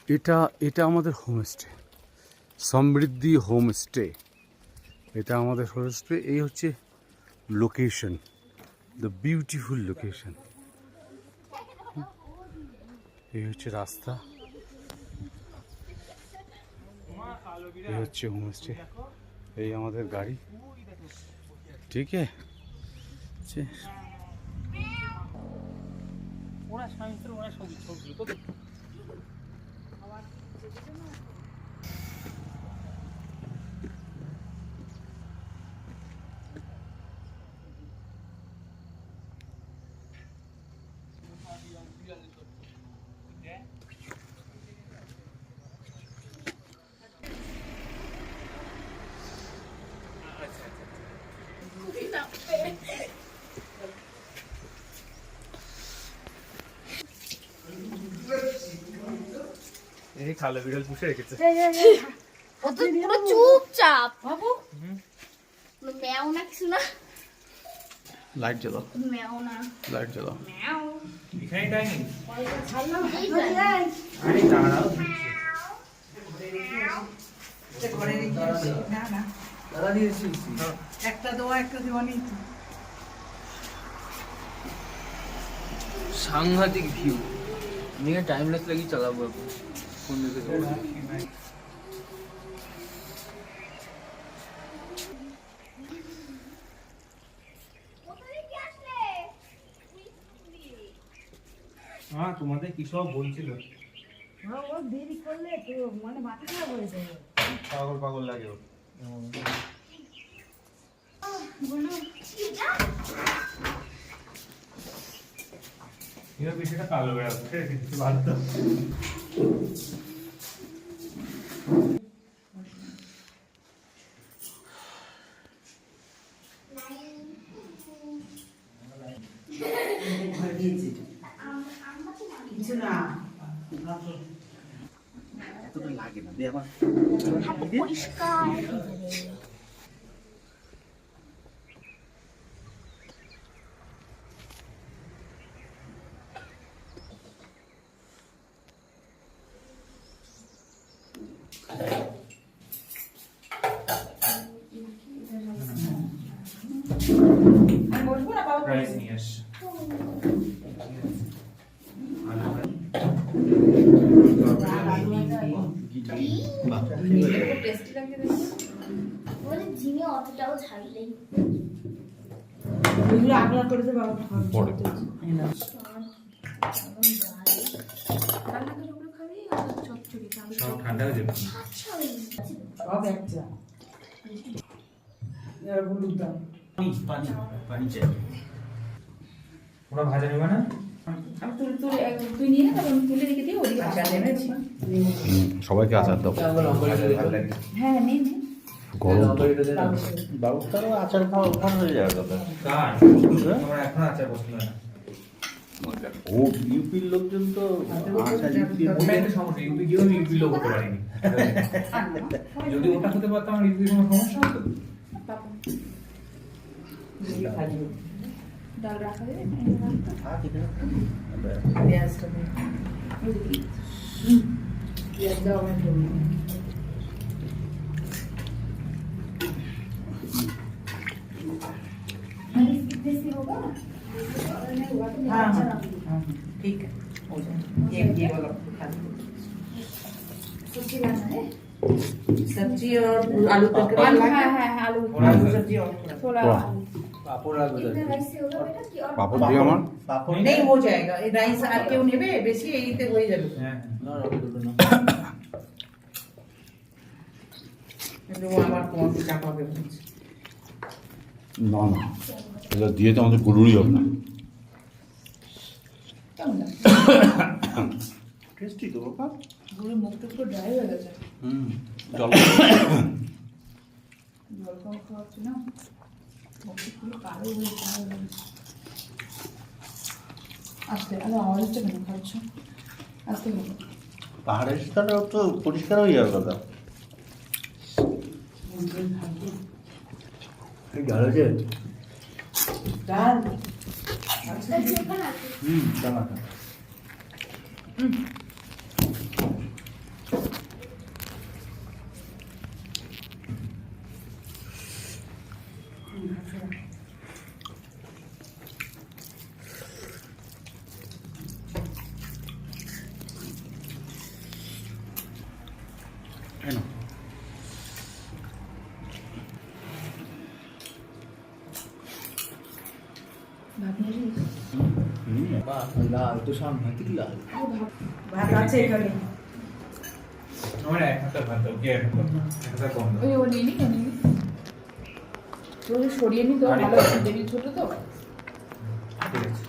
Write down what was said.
এটা এটা আমাদের হোমস্টে, সমৃদ্ধি হোমস্টে। এটা আমাদের হোমস্টে। এই হচ্ছে লোকেশন, দ্য বিউটিফুল লোকেশন। এই হচ্ছে রাস্তা, এই হচ্ছে হোমস্টে, এই আমাদের গাড়ি। ঠিক আছে, এই কালো বিড়াল পুষে রেখেছে। ও তো পুরো চুপচাপ বাবু। ম্যাও না কিছু না। লাইট জ্বালাও, ম্যাও না, লাইট জ্বালাও। ম্যাও এখানে টাইনি। এই যায়। আরে দাঁড়াও। ঘরে রেখে না না দাদা দিয়েছি। একটা দেওয়া একটা দেওয়া নেই তো। সাংঘাতিক ভিউ নিয়ে টাইমলেস লাগি চালাবো এখন কোন দিকে যাবো। হ্যাঁ তোমাদের কি সব বলছিল, ও দেরি করলে তো মানে মাথা খারাপ হয়ে যাবে। পাগল পাগল লাগে ওর। এর পিছনে কালো বিড়াল পুষে রেখেছে, ভালো তো। কিছু না এতটা লাগে না দে আমার হাতে পরিষ্কার। বসবো না বাবা। রাইস নিয়ে আসছে। বলে ঝিঙে অতটাও ঝাল নেই। এগুলো আগলা করে দে বাবা। পরে সব ঠান্ডা হয়ে যাবে। আচ্ছা ওই সব একটা এর হলুদ দাও। পানি পানি চাই ওরা ভাজা নেবে না? আমি তুই নিয়ে নে, তারপর আমি তুলে রেখে দিই ওদিকে আচার এনেছি। সবাইকে আচার দাও। ভাজা ভালো লাগে। হ্যাঁ নে নে। গরম তো। বাবু তারও আচার খাওয়া অভ্যাস হয়ে যাওয়ার কথা। কার? আমার এখন আচার পছন্দ হয় না। ও ইউপির লোকজন তো আচার ইউপি ওটা একটা সমস্যা, ইউপি গিয়েও আমি ইউপি লোক হতে পারিনি। যদি ওটা হতে পারতাম আমার ইউপি কোনো সমস্যা হতো? পাপা দিয়ে খাইও। ডাল রাখা দেবে পেঁয়াজটা দে। পেঁয়াজ দাও আমি দেবো। देसी होगा ना? हाँ हाँ ठीक है हो जाए। ये वाला खा लो। सब्जी लाना है? सब्जी और आलू तक आलू, हाँ हाँ आलू आलू सब्जी और थोड़ा वाह। পাপড় আর इतना राइस से होगा बेटा कि और পাপড় দিয়ে আমার পাপড় नहीं हो जाएगा ये राइस আর কেউ নেবে বেশি এইতে হয়ে যাবে হ্যাঁ না না দুটো না কিন্তু ও আমার কোন চাপাবে বলছে না না, এটা দিয়ে তো আমাদের গুড়ুরি হবে না। কেমন লাগে? টেস্টি তো বাবা। পুরো মুখটা পুরো ড্রাই হয়ে গেছে। জল জল খাওয়া খাওয়াচ্ছি না, মুখটা পুরো কালো হয়ে গেছে। আস্তে আরে অয়েলটা কেন খাচ্ছ? আস্তে বলো। পাহাড়ের সাথে তো পরিষ্কার হয়ে যাওয়ার কথা। এই গাড়ি যে ডাল টামাটা ভাত নিয়ে আসিস? লাল তো সাংঘাতিক লাল। ভাত আছে এখানে। আমার এক হাতে ভাত দাও, কে এক হাতে কম দাও। ওই ও নিয়ে নি, ও নিয়ে নি। তোর সরিয়ে নি তো ভালো আছে, বেবি ছোট তো। ঠিক আছে।